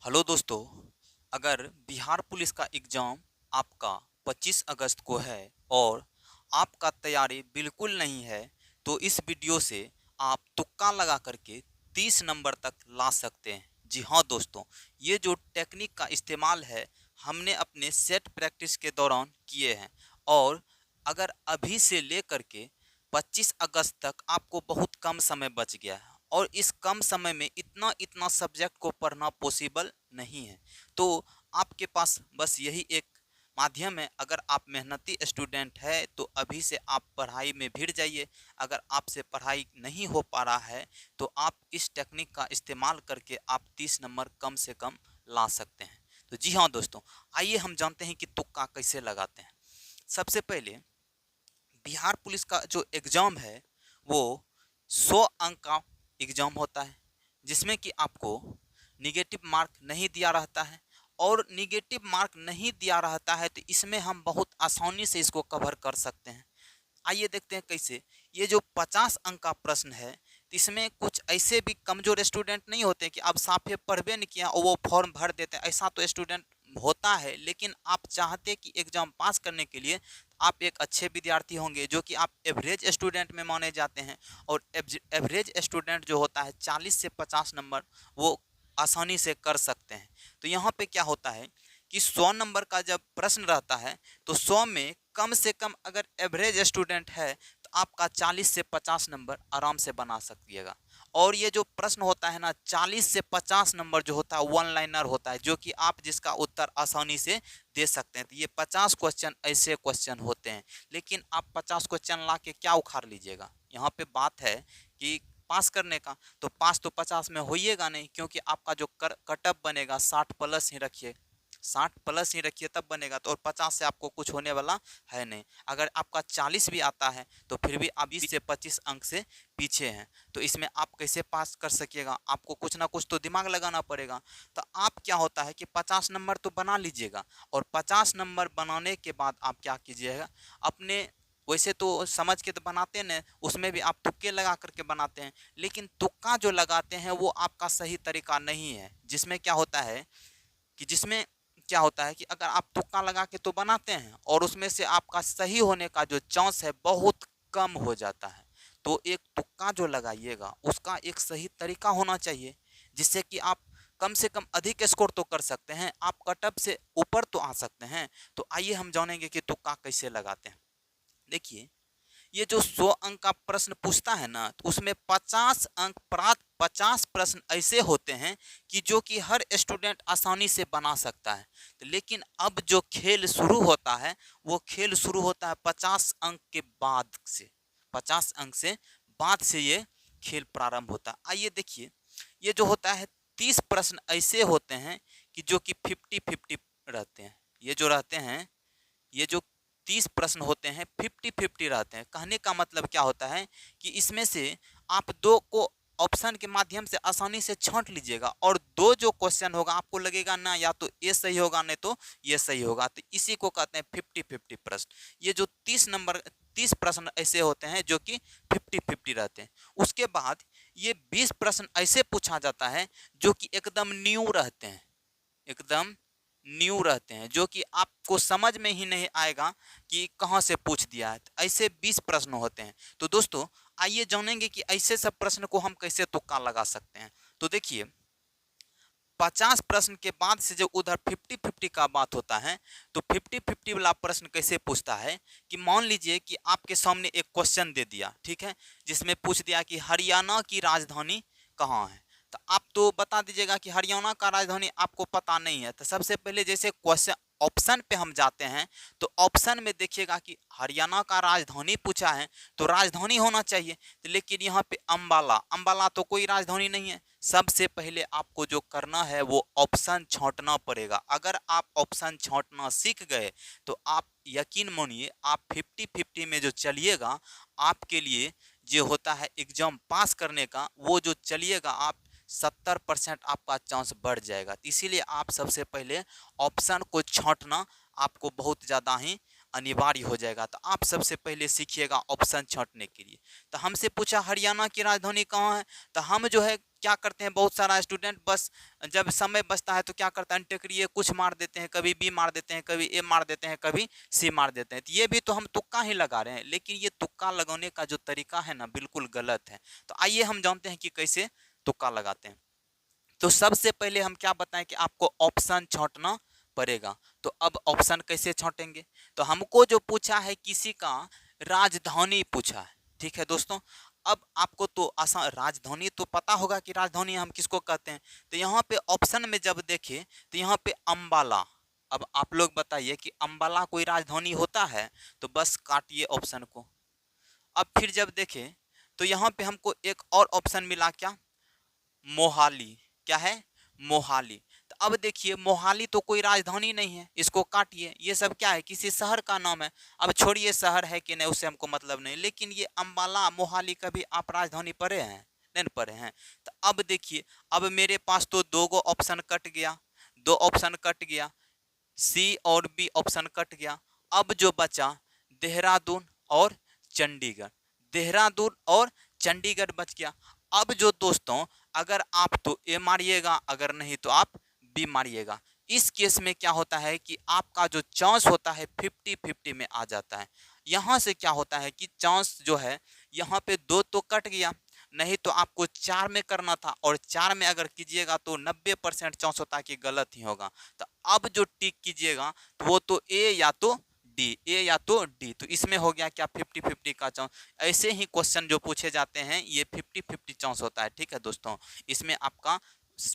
Hello दोस्तों। अगर Bihar police का एग्ज़ाम आपका 25 अगस्त को है और आपका तैयारी बिल्कुल नहीं है तो इस वीडियो से आप तुक्का लगा करके 30 नंबर तक ला सकते हैं। जी हाँ दोस्तों, ये जो टेक्निक का इस्तेमाल है हमने अपने सेट प्रैक्टिस के दौरान किए हैं और अगर अभी से लेकर के 25 अगस्त तक आपको बहुत कम समय बच गया है और इस कम समय में इतना इतना सब्जेक्ट को पढ़ना पॉसिबल नहीं है। तो आपके पास बस यही एक माध्यम है। अगर आप मेहनती स्टूडेंट है तो अभी से आप पढ़ाई में भिड़ जाइए। अगर आपसे पढ़ाई नहीं हो पा रहा है तो आप इस टेक्निक का इस्तेमाल करके आप 30 नंबर कम से कम ला सकते हैं। तो जी हाँ दोस्तों, आइए हम जानते हैं कि तुक्का कैसे लगाते हैं। सबसे पहले बिहार पुलिस का जो एग्ज़ाम है वो 100 अंक का एग्ज़ाम होता है, जिसमें कि आपको निगेटिव मार्क नहीं दिया रहता है। और निगेटिव मार्क नहीं दिया रहता है तो इसमें हम बहुत आसानी से इसको कवर कर सकते हैं। आइए देखते हैं कैसे। ये जो 50 अंक का प्रश्न है तो इसमें कुछ ऐसे भी कमज़ोर स्टूडेंट नहीं होते कि आप साफे पढ़बे नहीं किया और वो फॉर्म भर देते हैं। ऐसा तो स्टूडेंट होता है, लेकिन आप चाहते कि एग्ज़ाम पास करने के लिए आप एक अच्छे विद्यार्थी होंगे जो कि आप एवरेज स्टूडेंट में माने जाते हैं। और एवरेज स्टूडेंट जो होता है 40 से 50 नंबर वो आसानी से कर सकते हैं। तो यहाँ पे क्या होता है कि 100 नंबर का जब प्रश्न रहता है तो 100 में कम से कम अगर एवरेज स्टूडेंट है तो आपका 40 से 50 नंबर आराम से बना सकिएगा। और ये जो प्रश्न होता है ना 40 से 50 नंबर जो होता है वन लाइनर होता है, जो कि आप जिसका उत्तर आसानी से दे सकते हैं। तो ये 50 क्वेश्चन ऐसे क्वेश्चन होते हैं, लेकिन आप 50 क्वेश्चन ला के क्या उखाड़ लीजिएगा। यहाँ पे बात है कि पास करने का, तो पास तो 50 में होइएगा नहीं, क्योंकि आपका जो कटअप बनेगा 60 प्लस ही रखिए, 60 प्लस ही रखिए तब बनेगा। तो और 50 से आपको कुछ होने वाला है नहीं। अगर आपका 40 भी आता है तो फिर भी आप 20 से 25 अंक से पीछे हैं। तो इसमें आप कैसे पास कर सकिएगा, आपको कुछ ना कुछ तो दिमाग लगाना पड़ेगा। तो आप क्या होता है कि 50 नंबर तो बना लीजिएगा और 50 नंबर बनाने के बाद आप क्या कीजिएगा, अपने वैसे तो समझ के तो बनाते हैं, उसमें भी आप तुक्के लगा करके बनाते हैं, लेकिन तुक्का जो लगाते हैं वो आपका सही तरीका नहीं है। जिसमें क्या होता है कि जिसमें क्या होता है कि अगर आप तुक्का लगा के तो बनाते हैं और उसमें से आपका सही होने का जो चांस है बहुत कम हो जाता है। तो एक तुक्का जो लगाइएगा उसका एक सही तरीका होना चाहिए, जिससे कि आप कम से कम अधिक स्कोर तो कर सकते हैं, आप कटअप से ऊपर तो आ सकते हैं। तो आइए हम जानेंगे कि तुक्का कैसे लगाते हैं। देखिए, ये जो 100 अंक का प्रश्न पूछता है ना तो उसमें 50 अंक प्राप्त 50 प्रश्न ऐसे होते हैं कि जो कि हर स्टूडेंट आसानी से बना सकता है। तो लेकिन अब जो खेल शुरू होता है वो खेल शुरू होता है 50 अंक के बाद से। 50 अंक से बाद से ये खेल प्रारंभ होता है। आइए देखिए, ये जो होता है 30 प्रश्न ऐसे होते हैं कि जो कि 50-50 रहते हैं। ये जो रहते हैं, ये जो 30 प्रश्न होते हैं 50-50 रहते हैं। कहने का मतलब क्या होता है कि इसमें से आप दो को ऑप्शन के माध्यम से आसानी से छांट लीजिएगा और दो जो क्वेश्चन होगा आपको लगेगा ना या तो ये सही होगा नहीं तो ये सही होगा, तो इसी को कहते हैं 50-50 प्रश्न। ये जो 30 प्रश्न ऐसे होते हैं जो कि 50-50 रहते हैं। उसके बाद ये 20 प्रश्न ऐसे पूछा जाता है जो कि एकदम न्यू रहते हैं, एकदम न्यू रहते हैं, जो कि आपको समझ में ही नहीं आएगा कि कहाँ से पूछ दिया है। ऐसे 20 प्रश्न होते हैं। तो दोस्तों आइए जानेंगे कि ऐसे सब प्रश्न को हम कैसे तुक्का लगा सकते हैं। तो देखिए, 50 प्रश्न के बाद से जब उधर 50-50 का बात होता है तो 50-50 वाला प्रश्न कैसे पूछता है कि मान लीजिए कि आपके सामने एक क्वेश्चन दे दिया, ठीक है, जिसमें पूछ दिया कि हरियाणा की राजधानी कहाँ है। तो आप तो बता दीजिएगा कि हरियाणा का राजधानी आपको पता नहीं है। तो सबसे पहले जैसे क्वेश्चन ऑप्शन पे हम जाते हैं तो ऑप्शन में देखिएगा कि हरियाणा का राजधानी पूछा है तो राजधानी होना चाहिए। तो लेकिन यहाँ पे अंबाला, अंबाला तो कोई राजधानी नहीं है। सबसे पहले आपको जो करना है वो ऑप्शन छांटना पड़ेगा। अगर आप ऑप्शन छांटना सीख गए तो आप यकीन मानिए आप 50-50 में जो चलिएगा आपके लिए जो होता है एग्जाम पास करने का, वो जो चलिएगा आप 70% आपका चांस बढ़ जाएगा। तो इसीलिए आप सबसे पहले ऑप्शन को छांटना आपको बहुत ज़्यादा ही अनिवार्य हो जाएगा। तो आप सबसे पहले सीखिएगा ऑप्शन छांटने के लिए। तो हमसे पूछा हरियाणा की राजधानी कहाँ है, तो हम जो है क्या करते हैं बहुत सारा स्टूडेंट, बस जब समय बचता है तो क्या करता है अंत्यक्रिया कुछ मार देते हैं, कभी बी मार देते हैं, कभी ए मार देते हैं, कभी सी मार देते हैं। तो ये भी तो हम तुक्का ही लगा रहे हैं, लेकिन ये तुक्का लगाने का जो तरीका है ना बिल्कुल गलत है। तो आइए हम जानते हैं कि कैसे तुक्का लगाते हैं। तो सबसे पहले हम क्या बताएं कि आपको ऑप्शन छांटना पड़ेगा। तो अब ऑप्शन कैसे छांटेंगे, तो हमको जो पूछा है किसी का राजधानी पूछा है, ठीक है दोस्तों। अब आपको तो आसान, राजधानी तो पता होगा कि राजधानी हम किसको कहते हैं। तो यहाँ पे ऑप्शन में जब देखें तो यहाँ पे अंबाला, अब आप लोग बताइए कि अंबाला कोई राजधानी होता है, तो बस काटिए ऑप्शन को। अब फिर जब देखें तो यहाँ पे हमको एक और ऑप्शन मिला, क्या, मोहाली, क्या है, मोहाली। तो अब देखिए मोहाली तो कोई राजधानी नहीं है, इसको काटिए, ये सब क्या है, किसी शहर का नाम है। अब छोड़िए शहर है कि नहीं उससे हमको मतलब नहीं, लेकिन ये अंबाला मोहाली कभी आप राजधानी पढ़े हैं, नहीं पढ़े हैं। तो अब देखिए, अब मेरे पास तो दो गो ऑप्शन कट गया, दो ऑप्शन कट गया, सी और बी ऑप्शन कट गया। अब जो बचा देहरादून और चंडीगढ़, देहरादून और चंडीगढ़ बच गया। अब जो दोस्तों अगर आप तो ए मारिएगा, अगर नहीं तो आप बी मारिएगा। इस केस में क्या होता है कि आपका जो चांस होता है 50-50 में आ जाता है। यहाँ से क्या होता है कि चांस जो है यहाँ पे दो तो कट गया, नहीं तो आपको 4 में करना था, और 4 में अगर कीजिएगा तो 90% चांस होता है कि गलत ही होगा। तो अब जो टिक कीजिएगा तो वो तो ए या तो डी, ए या तो डी। तो इसमें हो गया क्या 50-50 का चांस। ऐसे ही क्वेश्चन जो पूछे जाते हैं ये 50-50 चांस होता है, ठीक है दोस्तों। इसमें आपका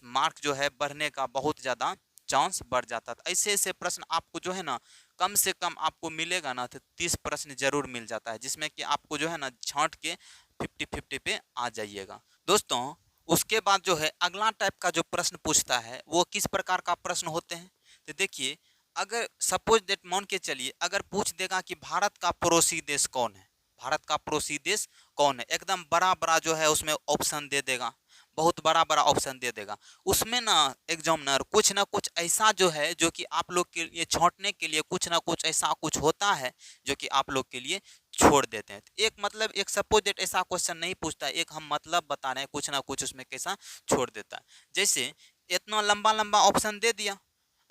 मार्क जो है बढ़ने का बहुत ज़्यादा चांस बढ़ जाता है। ऐसे ऐसे प्रश्न आपको जो है ना कम से कम आपको मिलेगा ना तो 30 प्रश्न जरूर मिल जाता है, जिसमें कि आपको जो है ना छांट के 50-50 पे आ जाइएगा दोस्तों। उसके बाद जो है अगला टाइप का जो प्रश्न पूछता है वो किस प्रकार का प्रश्न होते हैं। तो देखिए, अगर सपोज दैट मान के चलिए, अगर पूछ देगा कि भारत का पड़ोसी देश कौन है, भारत का पड़ोसी देश कौन है, एकदम बड़ा बड़ा जो है उसमें ऑप्शन दे देगा, बहुत बड़ा बड़ा ऑप्शन दे देगा। उसमें ना एग्जामिनर कुछ ना कुछ ऐसा जो है जो कि आप लोग के लिए छांटने के लिए कुछ ना कुछ ऐसा कुछ होता है जो कि आप लोग के लिए छोड़ देते हैं। एक मतलब एक सपोज दैट ऐसा क्वेश्चन नहीं पूछता, एक हम मतलब बता रहे हैं, कुछ ना कुछ उसमें कैसा छोड़ देता है। जैसे इतना लंबा लंबा ऑप्शन दे दिया,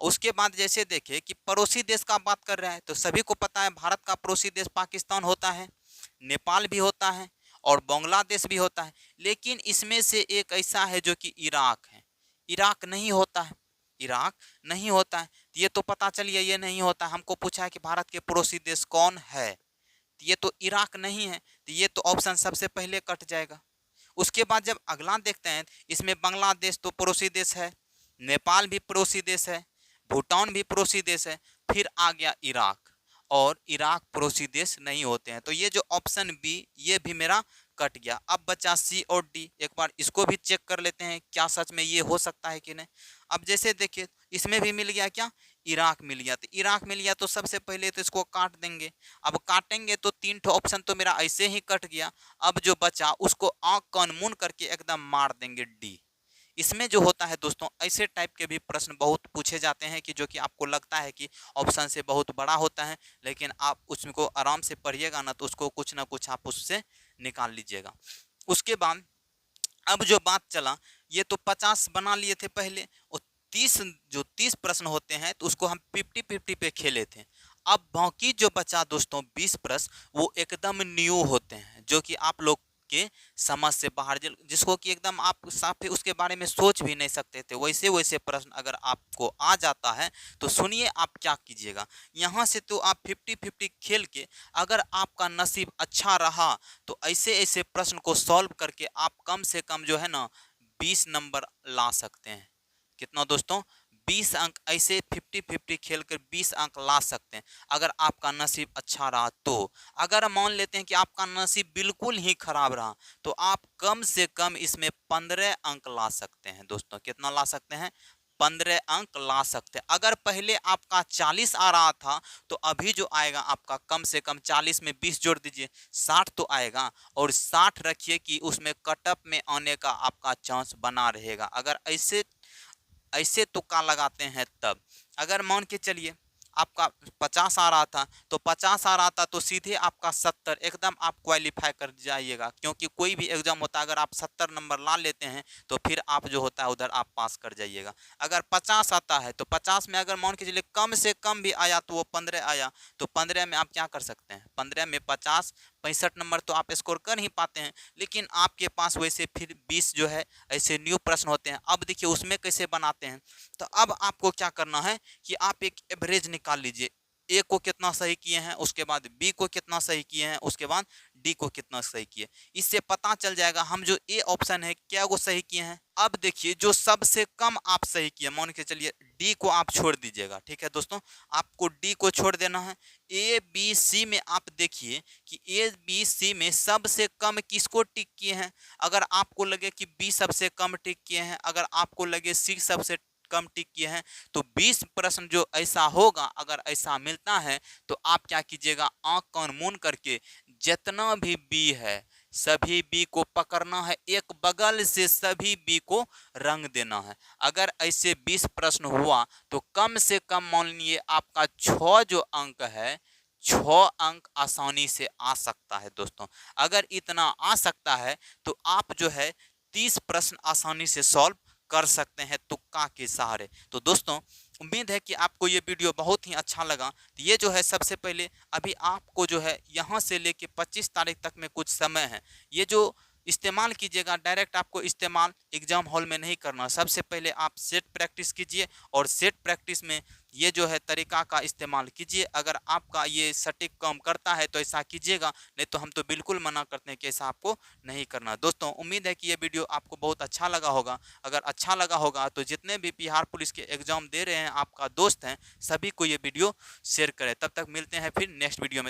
उसके बाद जैसे देखे कि पड़ोसी देश का बात कर रहा है, तो सभी को पता है भारत का पड़ोसी देश पाकिस्तान होता है, नेपाल भी होता है और बांग्लादेश भी होता है। लेकिन इसमें से एक ऐसा है जो कि इराक है, इराक नहीं होता है, इराक नहीं होता है। तो ये तो पता चलिए ये नहीं होता। हमको पूछा है कि भारत के पड़ोसी देश कौन है, तो ये तो इराक नहीं है, तो ये तो ऑप्शन सबसे पहले कट जाएगा। उसके बाद जब अगला देखते हैं, इसमें बांग्लादेश तो पड़ोसी देश है, नेपाल भी पड़ोसी देश है, भूटान भी पड़ोसी देश है, फिर आ गया इराक, और इराक पड़ोसी देश नहीं होते हैं। तो ये जो ऑप्शन बी ये भी मेरा कट गया। अब बचा सी और डी, एक बार इसको भी चेक कर लेते हैं क्या सच में ये हो सकता है कि नहीं। अब जैसे देखिए इसमें भी मिल गया, क्या, इराक मिल गया। तो इराक मिल गया तो सबसे पहले तो इसको काट देंगे। अब काटेंगे तो 3 ठो ऑप्शन तो मेरा ऐसे ही कट गया। अब जो बचा उसको आंख कान मूंद करके एकदम मार देंगे डी। इसमें जो होता है दोस्तों ऐसे टाइप के भी प्रश्न बहुत पूछे जाते हैं कि जो कि आपको लगता है कि ऑप्शन से बहुत बड़ा होता है, लेकिन आप उसको आराम से पढ़िएगा ना तो उसको कुछ ना कुछ आप उससे निकाल लीजिएगा। उसके बाद अब जो बात चला, ये तो 50 बना लिए थे पहले, और 30 प्रश्न होते हैं तो उसको हम 50-50 पे खेले थे। अब बाकी जो बचा दोस्तों 20 प्रश्न वो एकदम न्यू होते हैं, जो कि आप लोग के समझ से बाहर, जिसको कि एकदम आप साफ उसके बारे में सोच भी नहीं सकते थे, वैसे वैसे प्रश्न अगर आपको आ जाता है तो सुनिए आप क्या कीजिएगा। यहाँ से तो आप 50-50 खेल के अगर आपका नसीब अच्छा रहा तो ऐसे ऐसे प्रश्न को सॉल्व करके आप कम से कम जो है ना 20 नंबर ला सकते हैं। कितना दोस्तों, 20 अंक ऐसे 50-50 खेल कर 20 अंक ला सकते हैं अगर आपका नसीब अच्छा रहा तो। अगर मान लेते हैं कि आपका नसीब बिल्कुल ही खराब रहा तो आप कम से कम इसमें 15 अंक ला सकते हैं दोस्तों। कितना ला सकते हैं, 15 अंक ला सकते हैं। अगर पहले आपका 40 आ रहा था तो अभी जो आएगा आपका कम से कम 40 में 20 जोड़ दीजिए 60 तो आएगा, और 60 रखिए कि उसमें कटअप में आने का आपका चांस बना रहेगा। अगर ऐसे ऐसे तुक्का लगाते हैं तब। अगर मान के चलिए आपका 50 आ रहा था, तो 50 आ रहा था तो सीधे आपका 70 एकदम आप क्वालिफाई कर जाइएगा, क्योंकि कोई भी एग्जाम होता है अगर आप 70 नंबर ला लेते हैं तो फिर आप जो होता है उधर आप पास कर जाइएगा। अगर 50 आता है तो 50 में अगर मान के चलिए कम से कम भी आया तो वो 15 आया, तो 15 में आप क्या कर सकते हैं, 15 में 50 65 नंबर तो आप स्कोर कर ही पाते हैं। लेकिन आपके पास वैसे फिर 20 जो है ऐसे न्यू प्रश्न होते हैं। अब देखिए उसमें कैसे बनाते हैं, तो अब आपको क्या करना है कि आप एक एवरेज निकाल लीजिए, ए को कितना सही किए हैं, उसके बाद बी को कितना सही किए हैं, उसके बाद डी को कितना सही किए। इससे पता चल जाएगा हम जो ए ऑप्शन है क्या वो सही किए हैं। अब देखिए जो सबसे कम आप सही किए, मान के चलिए डी को आप छोड़ दीजिएगा, ठीक है दोस्तों, आपको डी को छोड़ देना है। ए बी सी में आप देखिए कि ए बी सी में सबसे कम किसको टिक किए हैं। अगर आपको लगे कि बी सबसे कम टिक किए हैं, अगर आपको लगे सी सबसे कम टिक किए हैं, तो 20 प्रश्न जो ऐसा होगा, अगर ऐसा मिलता है तो आप क्या कीजिएगा, आंख कान मूंद करके जितना भी बी है सभी बी को पकड़ना है, एक बगल से सभी बी को रंग देना है। अगर ऐसे 20 प्रश्न हुआ तो कम से कम मान लीजिए आपका 6 जो अंक है, 6 अंक आसानी से आ सकता है दोस्तों। अगर इतना आ सकता है तो आप जो है 30 प्रश्न आसानी से सॉल्व कर सकते हैं तुक्का के सहारे। तो दोस्तों उम्मीद है कि आपको ये वीडियो बहुत ही अच्छा लगा। तो ये जो है सबसे पहले अभी आपको जो है यहाँ से लेके 25 तारीख तक में कुछ समय है, ये जो इस्तेमाल कीजिएगा, डायरेक्ट आपको इस्तेमाल एग्जाम हॉल में नहीं करना। सबसे पहले आप सेट प्रैक्टिस कीजिए और सेट प्रैक्टिस में ये जो है तरीका का इस्तेमाल कीजिए। अगर आपका ये सटीक काम करता है तो ऐसा कीजिएगा, नहीं तो हम तो बिल्कुल मना करते हैं कि ऐसा आपको नहीं करना। दोस्तों उम्मीद है कि ये वीडियो आपको बहुत अच्छा लगा होगा। अगर अच्छा लगा होगा तो जितने भी बिहार पुलिस के एग्जाम दे रहे हैं आपका दोस्त हैं, सभी को ये वीडियो शेयर करें। तब तक मिलते हैं फिर नेक्स्ट वीडियो में।